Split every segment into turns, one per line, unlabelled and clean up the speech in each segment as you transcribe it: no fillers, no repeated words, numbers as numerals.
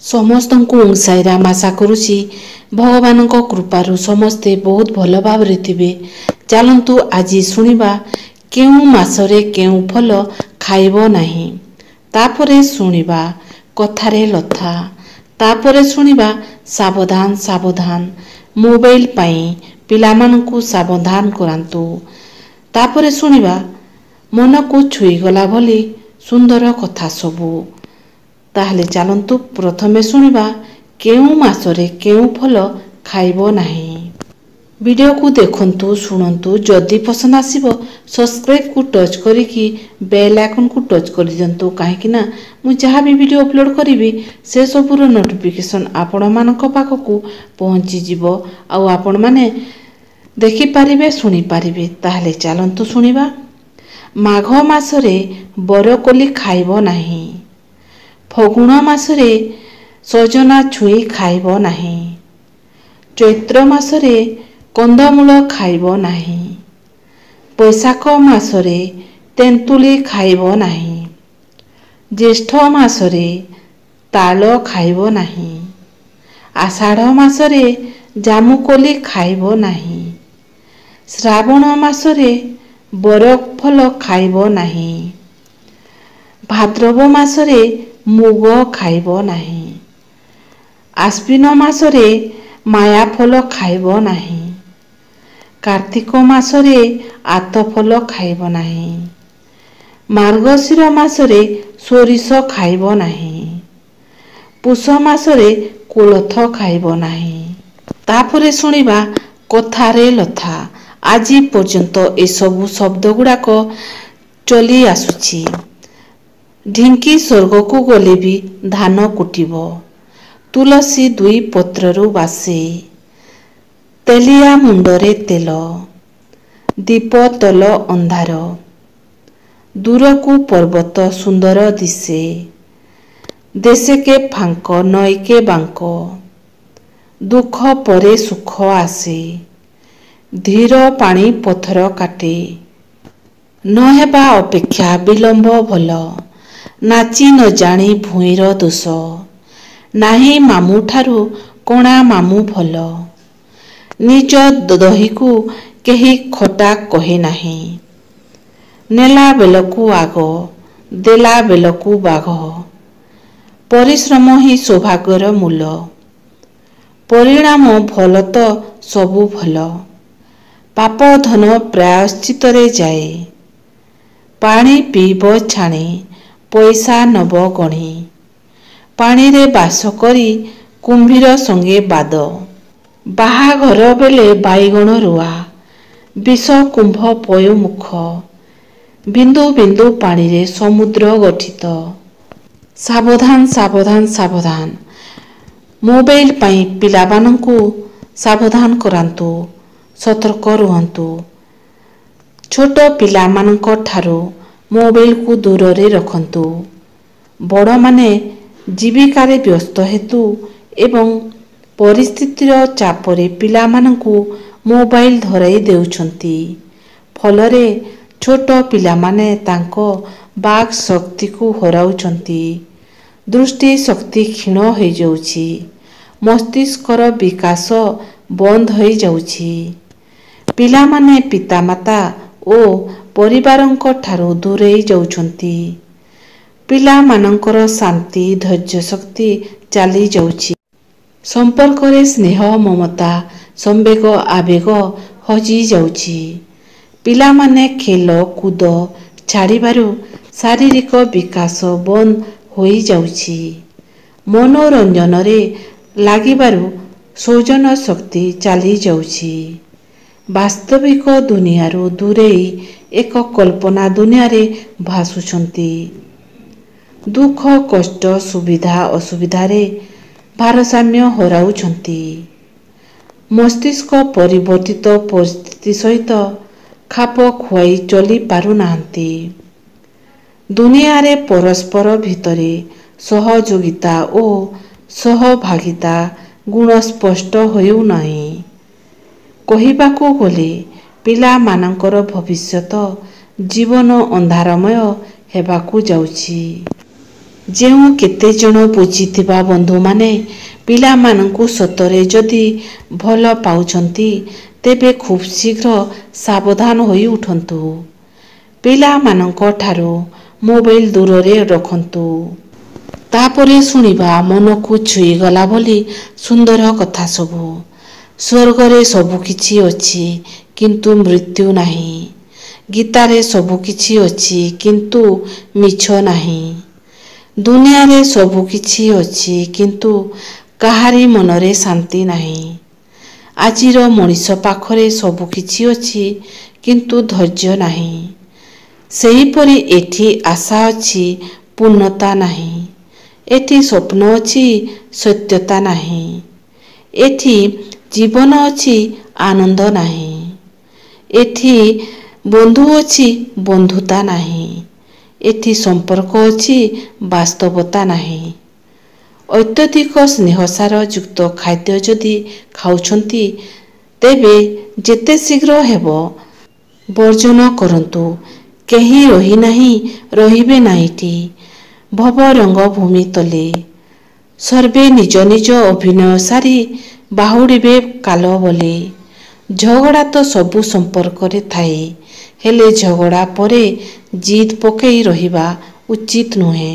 ସମସ୍ତଙ୍କୁ ସାଇରାମ ଆଶା କରୁଛି ଭଗବାନଙ୍କ କୃପାରୁ ସମସ୍ତେ ବହୁତ ଭଲ ଭାବରେ ଥିବେ। ଚାଲନ୍ତୁ ଆଜି ଶୁଣିବା କେଉଁ ମାସରେ କେଉଁ ଫଳ ଖାଇବ ନାହିଁ। ତାପରେ ଶୁଣିବା କଥାରେ ଲଥା। ତାପରେ ଶୁଣିବା ସାବଧାନ ସାବଧାନ ମୋବାଇଲ ପାଇଁ ପିଲାମାନଙ୍କୁ ସାବଧାନ କରାନ୍ତୁ। ତାପରେ ଶୁଣିବା ମନକୁ ଛୁଇଁଗଲା ଭଳି ସୁନ୍ଦର କଥା ସବୁ। ତାହେଲେ ଚାଲନ୍ତୁ ପ୍ରଥମେ ଶୁଣିବା କେଉଁ ମାସରେ କେଉଁ ଫଳ ଖାଇବ ନାହିଁ। ଭିଡ଼ିଓକୁ ଦେଖନ୍ତୁ ଶୁଣନ୍ତୁ। ଯଦି ପସନ୍ଦ ଆସିବ ସବସ୍କ୍ରାଇବକୁ ଟଚ୍ କରିକି ବେଲ୍ ଆଇକନ୍କୁ ଟଚ୍ କରିଦିଅନ୍ତୁ। କାହିଁକିନା ମୁଁ ଯାହା ବି ଭିଡ଼ିଓ ଅପଲୋଡ଼ କରିବି ସେସବୁର ନୋଟିଫିକେସନ୍ ଆପଣମାନଙ୍କ ପାଖକୁ ପହଞ୍ଚିଯିବ ଆଉ ଆପଣମାନେ ଦେଖିପାରିବେ ଶୁଣିପାରିବେ। ତାହେଲେ ଚାଲନ୍ତୁ ଶୁଣିବା। ମାଘ ମାସରେ ବରକୋଳି ଖାଇବ ନାହିଁ। ଫଗୁଣ ମାସରେ ସଜନା ଛୁଇଁ ଖାଇବ ନାହିଁ। ଚୈତ୍ର ମାସରେ କନ୍ଦମୂଳ ଖାଇବ ନାହିଁ। ବୈଶାଖ ମାସରେ ତେନ୍ତୁଳି ଖାଇବ ନାହିଁ। ଜ୍ୟେଷ୍ଠ ମାସରେ ତାଳ ଖାଇବ ନାହିଁ। ଆଷାଢ଼ ମାସରେ ଜାମୁକୋଳି ଖାଇବ ନାହିଁ। ଶ୍ରାବଣ ମାସରେ ବରଫଳ ଖାଇବ ନାହିଁ। ଭାଦ୍ରବ ମାସରେ ମୁଗ ଖାଇବ ନାହିଁ। ଆଶ୍ୱିନ ମାସରେ ମାୟାଫଳ ଖାଇବ ନାହିଁ। କାର୍ତ୍ତିକ ମାସରେ ଆତଫଳ ଖାଇବ ନାହିଁ। ମାର୍ଗଶିର ମାସରେ ସୋରିଷ ଖାଇବ ନାହିଁ। ପୁଷ ମାସରେ କୋଳଥ ଖାଇବ ନାହିଁ। ତାପରେ ଶୁଣିବା କଥାରେ ଲଥା। ଆଜି ପର୍ଯ୍ୟନ୍ତ ଏସବୁ ଶବ୍ଦ ଗୁଡ଼ାକ ଚଲି ଆସୁଛି। ଢିଙ୍କି ସ୍ୱର୍ଗକୁ ଗଲେ ବି ଧାନ କୁଟିବ। ତୁଳସୀ ଦୁଇ ପତ୍ରରୁ ବାସେ। ତେଲିଆ ମୁଣ୍ଡରେ ତେଲ। ଦୀପ ତଲ ଅନ୍ଧାର। ଦୂରକୁ ପର୍ବତ ସୁନ୍ଦର ଦିଶେ। ଦେଶକେ ଫାଙ୍କ ନଈକେ ବାଙ୍କ। ଦୁଃଖ ପରେ ସୁଖ ଆସେ। ଧୀର ପାଣି ପଥର କାଟେ। ନ ହେବା ଅପେକ୍ଷା ବିଳମ୍ବ ଭଲ। ନାଚି ନ ଜାଣି ଭୂଇଁର ଦୋଷ। ନାହିଁ ମାମୁଁ ଠାରୁ କଣା ମାମୁଁ ଭଲ। ନିଜ ଦହିକୁ କେହି ଖଟା କହେ ନାହିଁ। ନେଲା ବେଳକୁ ଆଗ ଦେଲା ବେଳକୁ ବାଘ। ପରିଶ୍ରମ ହିଁ ସୌଭାଗ୍ୟର ମୂଳ। ପରିଣାମ ଭଲ ତ ସବୁ ଭଲ। ପାପ ଧନ ପ୍ରାୟଶ୍ଚିତ୍ତରେ ଯାଏ। ପାଣି ପିଇବ ଛାଣି ପଇସା ନବ ଗଣି। ପାଣିରେ ବାସ କରି କୁମ୍ଭୀର ସଙ୍ଗେ ବାଦ। ବାହାଘର ବେଳେ ବାଇଗଣ ରୁଆ। ବିଷ କୁମ୍ଭ ପୟୁ ମୁଖ। ବିନ୍ଦୁ ବିନ୍ଦୁ ପାଣିରେ ସମୁଦ୍ର ଗଠିତ। ସାବଧାନ ସାବଧାନ ସାବଧାନ ମୋବାଇଲ ପାଇଁ ପିଲାମାନଙ୍କୁ ସାବଧାନ କରାନ୍ତୁ। ସତର୍କ ରୁହନ୍ତୁ। ଛୋଟ ପିଲାମାନଙ୍କ ଠାରୁ ମୋବାଇଲକୁ ଦୂରରେ ରଖନ୍ତୁ। ବଡ଼ମାନେ ଜୀବିକାରେ ବ୍ୟସ୍ତ ହେତୁ ଏବଂ ପରିସ୍ଥିତିର ଚାପରେ ପିଲାମାନଙ୍କୁ ମୋବାଇଲ ଧରାଇ ଦେଉଛନ୍ତି। ଫଳରେ ଛୋଟ ପିଲାମାନେ ତାଙ୍କ ବାକ୍ ଶକ୍ତିକୁ ହରାଉଛନ୍ତି। ଦୃଷ୍ଟି ଶକ୍ତି କ୍ଷୀଣ ହୋଇଯାଉଛି। ମସ୍ତିଷ୍କର ବିକାଶ ବନ୍ଦ ହୋଇଯାଉଛି। ପିଲାମାନେ ପିତାମାତା ଓ ପରିବାରଙ୍କ ଠାରୁ ଦୂରେଇ ଯାଉଛନ୍ତି। ପିଲାମାନଙ୍କର ଶାନ୍ତି ଧୈର୍ଯ୍ୟଶକ୍ତି ଚାଲି ଯାଉଛି। ସମ୍ପର୍କରେ ସ୍ନେହ ମମତା ସମ୍ବେଗ ଆବେଗ ହଜି ଯାଉଛି। ପିଲାମାନେ ଖେଳ କୁଦ ଛାଡ଼ିବାରୁ ଶାରୀରିକ ବିକାଶ ବନ୍ଦ ହୋଇଯାଉଛି। ମନୋରଞ୍ଜନରେ ଲାଗିବାରୁ ସୌଜନ ଶକ୍ତି ଚାଲି ଯାଉଛି। ବାସ୍ତବିକ ଦୁନିଆରୁ ଦୂରେଇ ଏକ କଳ୍ପନା ଦୁନିଆରେ ଭାସୁଛନ୍ତି। ଦୁଃଖ କଷ୍ଟ ସୁବିଧା ଅସୁବିଧାରେ ଭାରସାମ୍ୟ ହରାଉଛନ୍ତି। ମସ୍ତିଷ୍କ ପରିବର୍ତ୍ତିତ ପରିସ୍ଥିତି ସହିତ ଖାପ ଖୁଆଇ ଚଳି ପାରୁନାହାନ୍ତି। ଦୁନିଆରେ ପରସ୍ପର ଭିତରେ ସହଯୋଗିତା ଓ ସହଭାଗିତା ଗୁଣ ସ୍ପଷ୍ଟ ହେଉନାହିଁ। କହିବାକୁ ଗଲେ ପିଲାମାନଙ୍କର ଭବିଷ୍ୟତ ଜୀବନ ଅନ୍ଧାରମୟ ହେବାକୁ ଯାଉଛି। ଯେଉଁ କେତେଜଣ ବୁଝିଥିବା ବନ୍ଧୁମାନେ ପିଲାମାନଙ୍କୁ ସତରେ ଯଦି ଭଲ ପାଉଛନ୍ତି ତେବେ ଖୁବ୍ ଶୀଘ୍ର ସାବଧାନ ହୋଇ ଉଠନ୍ତୁ। ପିଲାମାନଙ୍କ ଠାରୁ ମୋବାଇଲ ଦୂରରେ ରଖନ୍ତୁ। ତାପରେ ଶୁଣିବା ମନକୁ ଛୁଇଁଗଲା ବୋଲି ସୁନ୍ଦର କଥା ସବୁ। ସ୍ୱର୍ଗରେ ସବୁକିଛି ଅଛି କିନ୍ତୁ ମୃତ୍ୟୁ ନାହିଁ। ଗୀତାରେ ସବୁକିଛି ଅଛି କିନ୍ତୁ ମିଛ ନାହିଁ। ଦୁନିଆରେ ସବୁକିଛି ଅଛି କିନ୍ତୁ କାହାରି ମନରେ ଶାନ୍ତି ନାହିଁ। ଆଜିର ମଣିଷ ପାଖରେ ସବୁକିଛି ଅଛି କିନ୍ତୁ ଧୈର୍ଯ୍ୟ ନାହିଁ। ସେହିପରି ଏଠି ଆଶା ଅଛି ପୂର୍ଣ୍ଣତା ନାହିଁ। ଏଠି ସ୍ୱପ୍ନ ଅଛି ସତ୍ୟତା ନାହିଁ। ଏଠି ଜୀବନ ଅଛି ଆନନ୍ଦ ନାହିଁ। ଏଠି ବନ୍ଧୁ ଅଛି ବନ୍ଧୁତା ନାହିଁ। ଏଠି ସମ୍ପର୍କ ଅଛି ବାସ୍ତବତା ନାହିଁ। ଅତ୍ୟଧିକ ସ୍ନେହସାର ଯୁକ୍ତ ଖାଦ୍ୟ ଯଦି ଖାଉଛନ୍ତି ତେବେ ଯେତେ ଶୀଘ୍ର ହେବ ବର୍ଜନ କରନ୍ତୁ। କେହି ରହିନାହିଁ ରହିବେ ନାହିଁଟି ଭବରଙ୍ଗ ଭୂମି ତଲେ। ସର୍ବେ ନିଜ ନିଜ ଅଭିନୟ ସାରି ବାହୁଡ଼ିବେ କାଲ ବଳେ। ଝଗଡ଼ା ତ ସବୁ ସମ୍ପର୍କରେ ଥାଏ ହେଲେ ଝଗଡ଼ା ପରେ ଜିଦ୍ ପକେଇ ରହିବା ଉଚିତ ନୁହେଁ।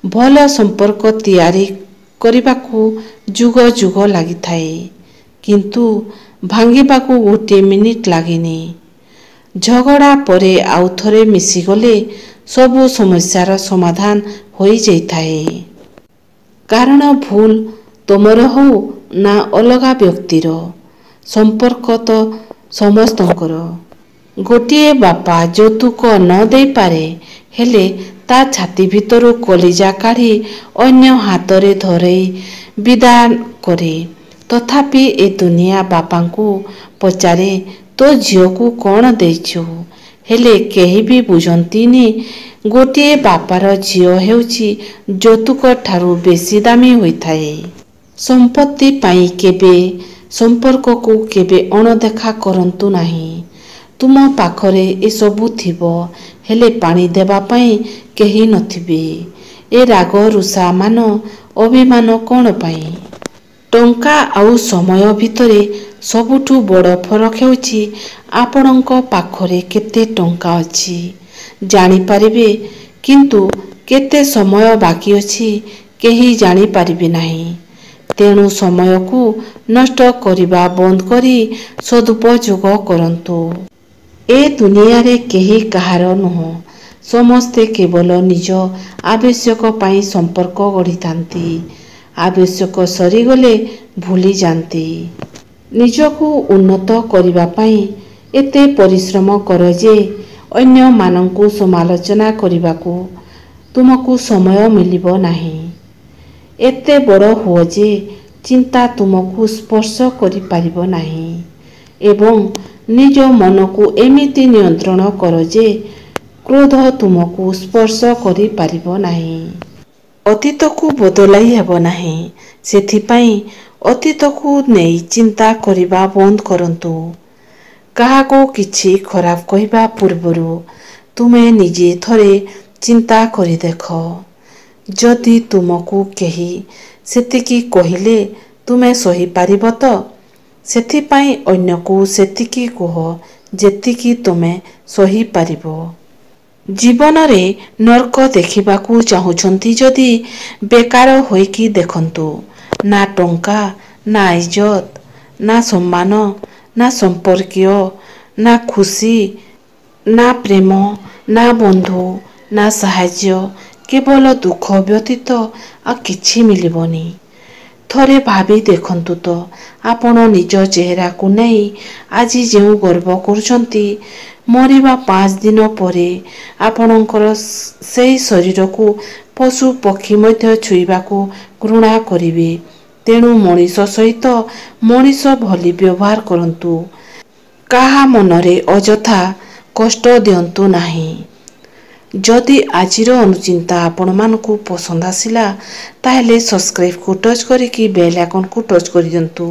ଭଲ ସମ୍ପର୍କ ତିଆରି କରିବାକୁ ଯୁଗ ଯୁଗ ଲାଗିଥାଏ କିନ୍ତୁ ଭାଙ୍ଗିବାକୁ ଗୋଟିଏ ମିନିଟ ଲାଗେନି। ଝଗଡ଼ା ପରେ ଆଉ ଥରେ ମିଶିଗଲେ ସବୁ ସମସ୍ୟାର ସମାଧାନ ହୋଇଯାଇଥାଏ। କାରଣ ଭୁଲ ତମର ହଉ ନା ଅଲଗା ବ୍ୟକ୍ତିର, ସମ୍ପର୍କ ତ ସମସ୍ତଙ୍କର। ଗୋଟିଏ ବାପା ଯୌତୁକ ନ ଦେଇପାରେ ହେଲେ ତା ଛାତି ଭିତରୁ କଲିଜା କାଢ଼ି ଅନ୍ୟ ହାତରେ ଧରେଇ ବିଦା କରେ। ତଥାପି ଏ ଦୁନିଆ ବାପାଙ୍କୁ ପଚାରେ ତୋ ଝିଅକୁ କ'ଣ ଦେଇଛୁ? ହେଲେ କେହି ବି ବୁଝନ୍ତିନି ଗୋଟିଏ ବାପାର ଝିଅ ହେଉଛି ଯୌତୁକ ଠାରୁ ବେଶୀ ଦାମୀ ହୋଇଥାଏ। ସମ୍ପତ୍ତି ପାଇଁ କେବେ ସମ୍ପର୍କକୁ କେବେ ଅଣଦେଖା କରନ୍ତୁ ନାହିଁ। ତୁମ ପାଖରେ ଏସବୁ ଥିବ ହେଲେ ପାଣି ଦେବା ପାଇଁ କେହି ନଥିବେ। ଏ ରାଗ ରୁଷା ମାନ ଅଭିମାନ କ'ଣ ପାଇଁ? ଟଙ୍କା ଆଉ ସମୟ ଭିତରେ ସବୁଠୁ ବଡ଼ ଫରକ ହେଉଛି ଆପଣଙ୍କ ପାଖରେ କେତେ ଟଙ୍କା ଅଛି ଜାଣିପାରିବେ କିନ୍ତୁ କେତେ ସମୟ ବାକି ଅଛି କେହି ଜାଣିପାରିବେ ନାହିଁ। ତେଣୁ ସମୟକୁ ନଷ୍ଟ କରିବା ବନ୍ଦ କରି ସଦୁପଯୋଗ କରନ୍ତୁ। ଏ ଦୁନିଆରେ କେହି କାହାର ନୁହଁ। ସମସ୍ତେ କେବଳ ନିଜ ଆବଶ୍ୟକ ପାଇଁ ସମ୍ପର୍କ ଗଢ଼ିଥାନ୍ତି। ଆବଶ୍ୟକ ସରିଗଲେ ଭୁଲିଯାନ୍ତି। ନିଜକୁ ଉନ୍ନତ କରିବା ପାଇଁ ଏତେ ପରିଶ୍ରମ କର ଯେ ଅନ୍ୟମାନଙ୍କୁ ସମାଲୋଚନା କରିବାକୁ ତୁମକୁ ସମୟ ମିଳିବ ନାହିଁ। ଏତେ ବଡ଼ ହୁଅ ଯେ ଚିନ୍ତା ତୁମକୁ ସ୍ପର୍ଶ କରିପାରିବ ନାହିଁ ଏବଂ ନିଜ ମନକୁ ଏମିତି ନିୟନ୍ତ୍ରଣ କର ଯେ କ୍ରୋଧ ତୁମକୁ ସ୍ପର୍ଶ କରିପାରିବ ନାହିଁ। ଅତୀତକୁ ବଦଳାଇ ହେବ ନାହିଁ। ସେଥିପାଇଁ ଅତୀତକୁ ନେଇ ଚିନ୍ତା କରିବା ବନ୍ଦ କରନ୍ତୁ। କାହାକୁ କିଛି ଖରାପ କହିବା ପୂର୍ବରୁ ତୁମେ ନିଜେ ଥରେ ଚିନ୍ତା କରି ଦେଖ। ଯଦି ତୁମକୁ କେହି ସେତିକି କହିଲେ ତୁମେ ସହିପାରିବ ତ? ସେଥିପାଇଁ ଅନ୍ୟକୁ ସେତିକି କୁହ ଯେତିକି ତୁମେ ସହିପାରିବ। ଜୀବନରେ ନର୍କ ଦେଖିବାକୁ ଚାହୁଁଛନ୍ତି ଯଦି ବେକାର ହୋଇକି ଦେଖନ୍ତୁ। ନା ଟଙ୍କା, ନା ଇଜ୍ଜତ, ନା ସମ୍ମାନ, ନା ସମ୍ପର୍କୀୟ, ନା ଖୁସି, ନା ପ୍ରେମ, ନା ବନ୍ଧୁ, ନା ସାହାଯ୍ୟ, କେବଳ ଦୁଃଖ ବ୍ୟତୀତ ଆଉ କିଛି ମିଳିବନି। ଥରେ ଭାବି ଦେଖନ୍ତୁ ତ ଆପଣ ନିଜ ଚେହେରାକୁ ନେଇ ଆଜି ଯେଉଁ ଗର୍ବ କରୁଛନ୍ତି ମରିବା 5 ଦିନ ପରେ ଆପଣଙ୍କର ସେହି ଶରୀରକୁ ପଶୁ ପକ୍ଷୀ ମଧ୍ୟ ଛୁଇଁବାକୁ ଘୃଣା କରିବେ। ତେଣୁ ମଣିଷ ସହିତ ମଣିଷ ଭଳି ବ୍ୟବହାର କରନ୍ତୁ। କାହା ମନରେ ଅଯଥା କଷ୍ଟ ଦିଅନ୍ତୁ ନାହିଁ। जदि आजिर अनुचिंता आपणमानंकु पसंद आसिला ताहेले सब्सक्राइब को टच करिकी बेल आइकन को टच कर दियंतु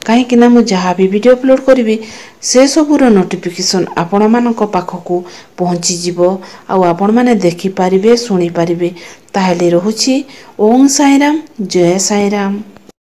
कहीं ना मु जहाँ भी वीडियो अपलोड करी से सबूर नोटिफिकेशन आपण मानक पाखकु पहुँची जिवो आउ आपण माने देखि पारिबे सुनी पारिबे। ताहेले रहुछि ओम साईराम जय साईराम।